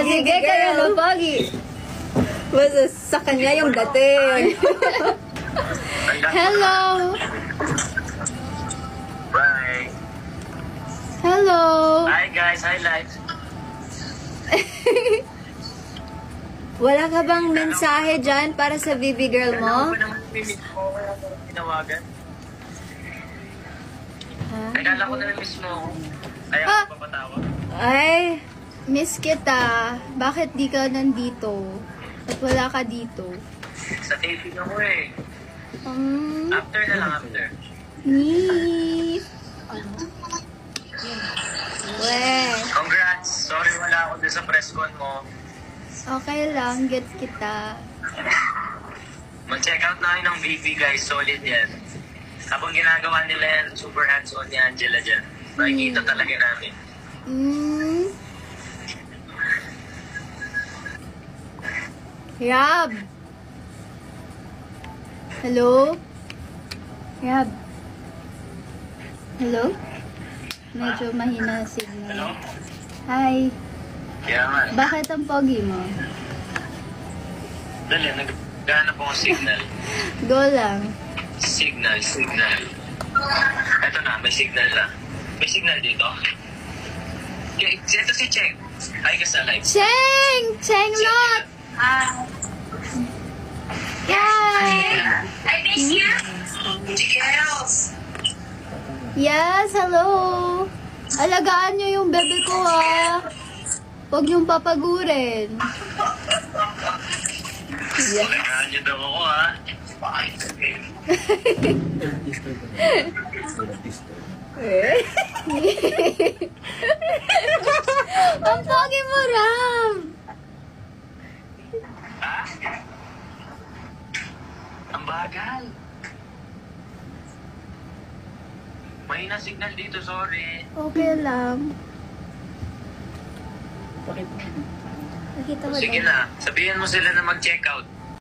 sige, kayo na, Pogi. Basta sa kanya yung dating. Hello. Bye. Hello. Hi guys, hi live. Wala ka bang mensahe dyan para sa baby girl mo? Ano naman mimit ko? Wala ko tinawagan. Ha? Nagkala ko na miss mo ako. Kaya Ah! ako papatawag. Ay, Miss kita. Bakit di ka nandito? At wala ka dito? Sa taping ako eh. Um, After na lang, after. ni. weh. Congrats! Sorry wala ako dun sa press con mo. Okay lang, gets kita. Mag-check out na kayo ng VP guys, solid yan. Habang ginagawa nila yan, super hands-on ni Angela dyan. Nakikita talaga namin. Hmm. Yab. Hello? Yab. Hello? Medyo mahina ang signal. Hello? Hi. Kaya nga. Bakit ang pogi mo? Dali, naghanap ako ng signal. Go lang. Signal. Eto na, may signal na. May signal dito. Okay, ito si Cheng. Hi ka sa live. Cheng! Cheng Lot! Hi! I miss you. Chikels. Yes, hello! Alagaan nyo yung bebe ko ha. Huwag niyong papagurin. Alagaan niyo daw ako ha. Ang pogi mo, Ram! Ha? Ang bagal. Mahina signal dito, sorry. Okay lang. Nakita mo Sige din. na, sabihin mo sila na mag-check out.